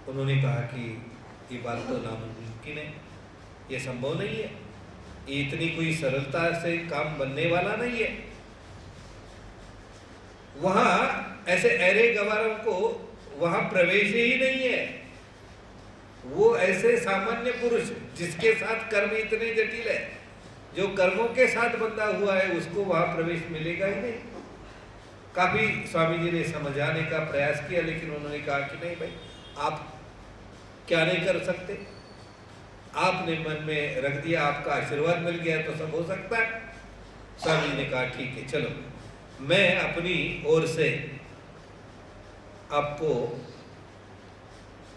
उन्होंने कहा कि ये बात तो नामुमकिन है, ये संभव नहीं है, ये इतनी कोई सरलता से काम बनने वाला नहीं है। वहां ऐसे अरे गवारों को वहां प्रवेश ही नहीं है। वो ऐसे सामान्य पुरुष जिसके साथ कर्म इतने जटिल है, जो कर्मों के साथ बंधा हुआ है, उसको वहां प्रवेश मिलेगा ही नहीं। काफी स्वामी जी ने समझाने का प्रयास किया, लेकिन उन्होंने कहा कि नहीं भाई, आप क्या नहीं कर सकते, आपने मन में रख दिया, आपका आशीर्वाद मिल गया तो सब हो सकता है। स्वामी जी ने कहा ठीक है, चलो मैं अपनी ओर से आपको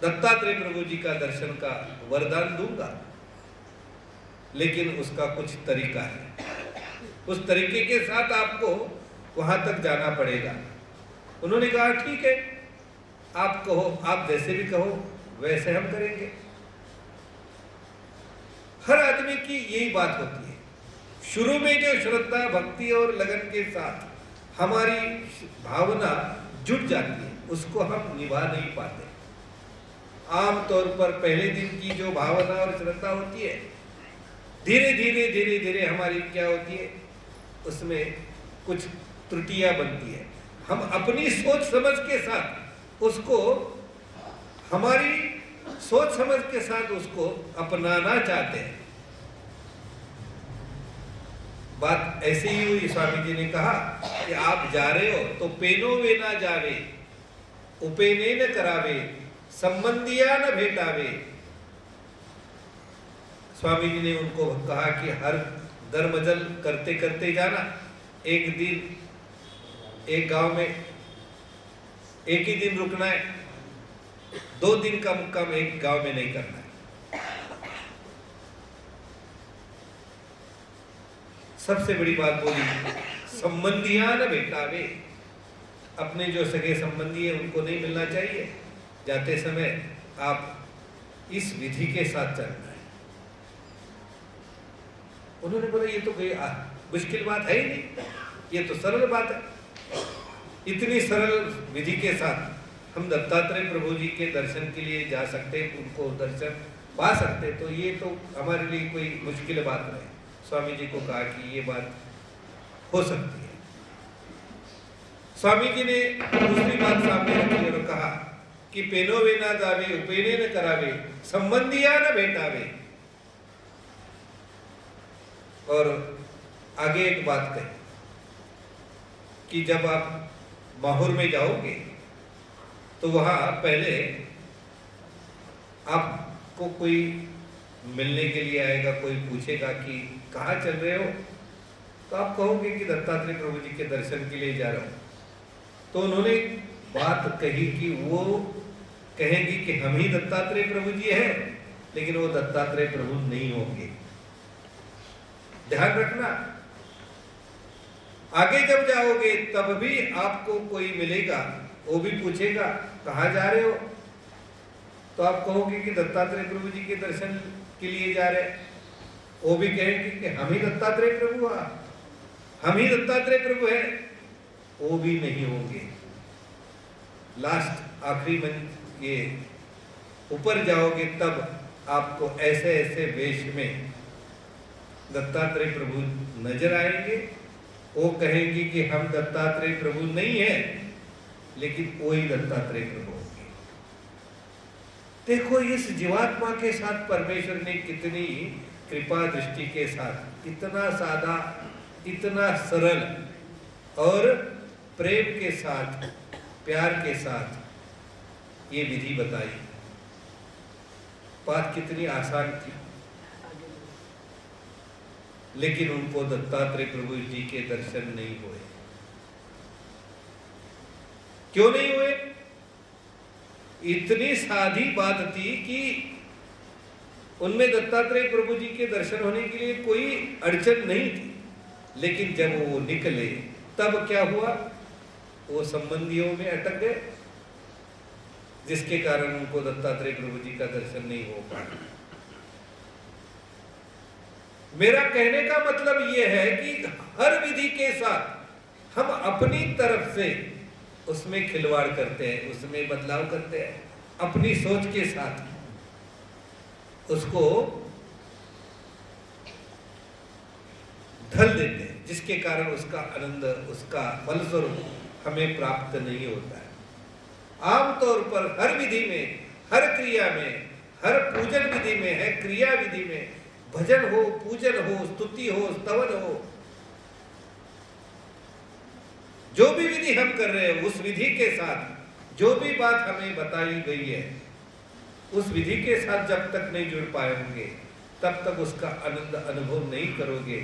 दत्तात्रेय प्रभु जी का दर्शन का वरदान दूंगा, लेकिन उसका कुछ तरीका है, उस तरीके के साथ आपको वहां तक जाना पड़ेगा। उन्होंने कहा ठीक है, आप कहो, आप जैसे भी कहो वैसे हम करेंगे। हर आदमी की यही बात होती है, शुरू में जो श्रद्धा भक्ति और लगन के साथ हमारी भावना जुट जाती है, उसको हम निभा नहीं पाते। आम तौर पर पहले दिन की जो भावना और श्रद्धा होती है, धीरे धीरे धीरे धीरे हमारी क्या होती है, उसमें कुछ त्रुटियां बनती है। हम अपनी सोच समझ के साथ उसको, हमारी सोच समझ के साथ उसको अपनाना चाहते हैं। बात ऐसे ही हुई। स्वामी जी ने कहा कि आप जा रहे हो तो पेनो वे ना जावे, उपेने न करावे, संबंधिया न भेटावे। स्वामी जी ने उनको कहा कि हर दरमजल करते करते जाना, एक दिन एक गांव में एक ही दिन रुकना है, 2 दिन का मुक्काम एक गांव में नहीं करना है। सबसे बड़ी बात बोली, संबंधियां न भेटावे, अपने जो सगे संबंधी है उनको नहीं मिलना चाहिए। जाते समय आप इस विधि के साथ चलना है। उन्होंने बोला ये तो कोई मुश्किल बात है ही नहीं, ये तो सरल बात है। इतनी सरल विधि के साथ हम दत्तात्रेय प्रभु जी के दर्शन के लिए जा सकते, उनको दर्शन पा सकते, तो ये तो हमारे लिए कोई मुश्किल बात नहीं। स्वामी जी को कहा कि ये बात हो सकती है। स्वामी जी ने दूसरी बात सामने रखी और कहा कि पेनो वे ना जावे, उपेने न करावे, संबंधिया न भेटावे। और आगे एक बात कही कि जब आप माहौर में जाओगे तो वहां पहले आपको कोई मिलने के लिए आएगा, कोई पूछेगा कि कहाँ चल रहे हो, तो आप कहोगे कि दत्तात्रेय प्रभु जी के दर्शन के लिए जा रहा हूं। तो उन्होंने बात कही कि वो कहेंगे कि हम ही दत्तात्रेय प्रभु जी हैं, लेकिन वो दत्तात्रेय प्रभु नहीं होंगे। ध्यान रखना, आगे जब जाओगे तब भी आपको कोई मिलेगा, वो भी पूछेगा कहाँ जा रहे हो, तो आप कहोगे कि दत्तात्रेय प्रभु जी के दर्शन के लिए जा रहे हैं। वो भी कहेंगे कि हम ही दत्तात्रेय प्रभु हैं, हम ही दत्तात्रेय प्रभु हैं, वो भी नहीं होंगे। लास्ट आखिरी मंच ये ऊपर जाओगे तब आपको ऐसे ऐसे वेश में दत्तात्रेय प्रभु नजर आएंगे। वो कहेंगे कि हम दत्तात्रेय प्रभु नहीं है, लेकिन वो ही दत्तात्रेय प्रभु होंगे। देखो इस जीवात्मा के साथ परमेश्वर ने कितनी कृपा दृष्टि के साथ, कितना सादा, इतना सरल और प्रेम के साथ, प्यार के साथ ये विधि बताई। बात कितनी आसान थी, लेकिन उनको दत्तात्रेय प्रभु जी के दर्शन नहीं हुए। क्यों नहीं हुए? इतनी सादी बात थी कि उनमें दत्तात्रेय प्रभु जी के दर्शन होने के लिए कोई अड़चन नहीं थी, लेकिन जब वो निकले तब क्या हुआ, वो संबंधियों में अटक गए, जिसके कारण उनको दत्तात्रेय प्रभु जी का दर्शन नहीं हो पाया। मेरा कहने का मतलब यह है कि हर विधि के साथ हम अपनी तरफ से उसमें खिलवाड़ करते हैं, उसमें बदलाव करते हैं। अपनी सोच के साथ उसको ढल देते हैं, जिसके कारण उसका आनंद, उसका फलस्वरूप हमें प्राप्त नहीं होता है। आमतौर पर हर विधि में, हर क्रिया में, हर पूजन विधि में है, क्रिया विधि में, भजन हो, पूजन हो, स्तुति हो, स्तवन हो, जो भी विधि हम कर रहे हैं, उस विधि के साथ जो भी बात हमें बताई गई है, उस विधि के साथ जब तक नहीं जुड़ पाएंगे तब तक उसका आनंद अनुभव नहीं करोगे।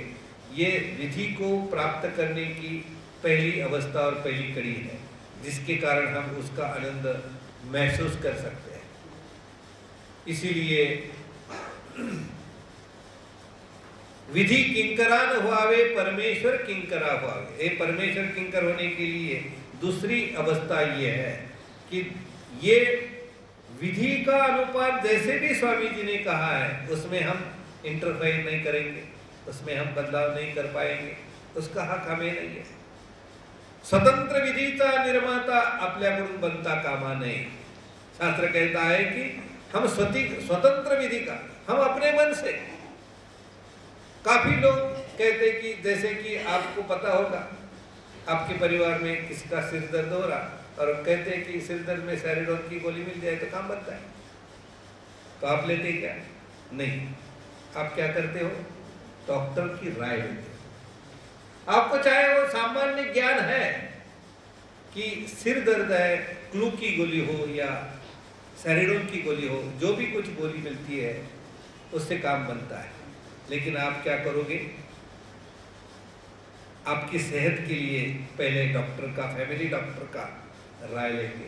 ये विधि को प्राप्त करने की पहली अवस्था और पहली कड़ी है, जिसके कारण हम उसका आनंद महसूस कर सकते हैं। इसीलिए विधि किंकरान हुआवे, परमेश्वर किंकरा हुआवे। ये परमेश्वर किंकर होने के लिए दूसरी अवस्था ये है कि ये विधि का अनुपात जैसे भी स्वामी जी ने कहा है, उसमें हम इंटरफेयर नहीं करेंगे, उसमें हम बदलाव नहीं कर पाएंगे, उसका हक हमें नहीं है। स्वतंत्र विधीचा निर्माता आपल्याकडून बनता कामा नहीं। शास्त्र कहता है कि हम स्वतंत्र विधि का, हम अपने मन से। काफी लोग कहते कि जैसे कि आपको पता होगा, आपके परिवार में किसका सिर दर्द हो रहा और कहते हैं कि सिर दर्द में सैरिडोन की गोली मिल जाए तो काम बनता है, तो आप लेते क्या? नहीं, आप क्या करते हो? डॉक्टर की राय लेते हो। आपको चाहे वो सामान्य ज्ञान है कि सिर दर्द है, क्लू की गोली हो या सैरिडोन की गोली हो, जो भी कुछ गोली मिलती है उससे काम बनता है, लेकिन आप क्या करोगे? आपकी सेहत के लिए पहले डॉक्टर का, फैमिली डॉक्टर का राय लेंगे,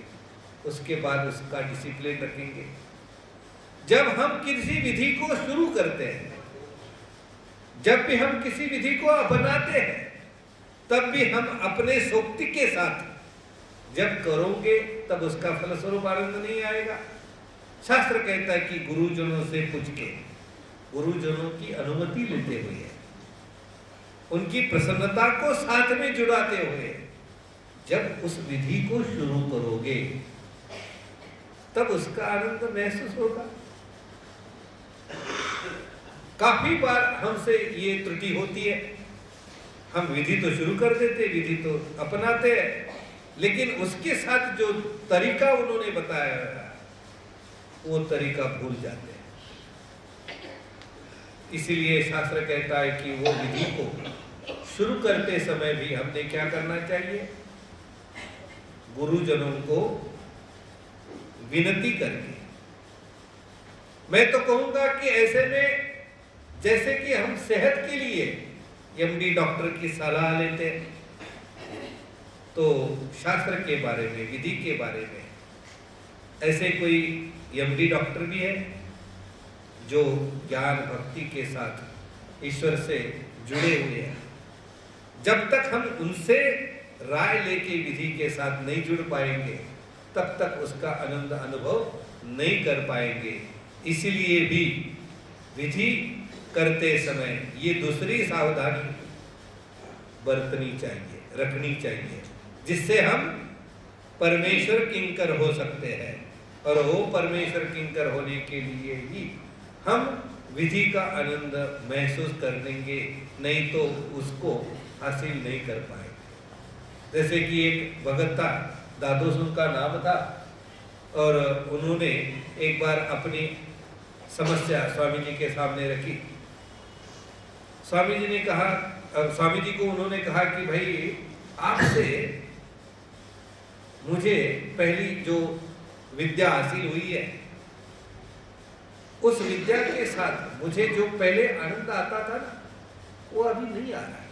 उसके बाद उसका डिसिप्लिन रखेंगे। जब हम किसी विधि को शुरू करते हैं, जब भी हम किसी विधि को अपनाते हैं, तब भी हम अपने सोक्ति के साथ जब करोगे तब उसका फलस्वरूप आनंद नहीं आएगा। शास्त्र कहता है कि गुरुजनों से पूछ के, गुरुजनों की अनुमति लेते हुए, उनकी प्रसन्नता को साथ में जुड़ाते हुए जब उस विधि को शुरू करोगे तब उसका आनंद महसूस होगा। काफी बार हमसे ये त्रुटि होती है, हम विधि तो शुरू कर देते, विधि तो अपनाते हैं, लेकिन उसके साथ जो तरीका उन्होंने बताया वो तरीका भूल जाते हैं। इसीलिए शास्त्र कहता है कि वो विधि को शुरू करते समय भी हमने क्या करना चाहिए? गुरुजनों को विनती करके। मैं तो कहूंगा कि ऐसे में जैसे कि हम सेहत के लिए एमडी डॉक्टर की सलाह लेते हैं, तो शास्त्र के बारे में, विधि के बारे में ऐसे कोई एमडी डॉक्टर भी है जो ज्ञान भक्ति के साथ ईश्वर से जुड़े हुए हैं। जब तक हम उनसे राय लेके विधि के साथ नहीं जुड़ पाएंगे तब तक उसका आनंद अनुभव नहीं कर पाएंगे। इसीलिए भी विधि करते समय ये दूसरी सावधानी बरतनी चाहिए, रखनी चाहिए, जिससे हम परमेश्वर किंकर हो सकते हैं। और वो परमेश्वर किंकर होने के लिए ही हम विधि का आनंद महसूस कर लेंगे, नहीं तो उसको हासिल नहीं कर पाएंगे। जैसे कि एक भगत था, दादोसन का नाम था, और उन्होंने एक बार अपनी समस्या स्वामी जी के सामने रखी। स्वामी जी ने कहा, स्वामी जी को उन्होंने कहा कि भाई आपसे मुझे पहली जो विद्या हासिल हुई है, उस विद्या के साथ मुझे जो पहले आनंद आता था ना, वो अभी नहीं आ रहा है।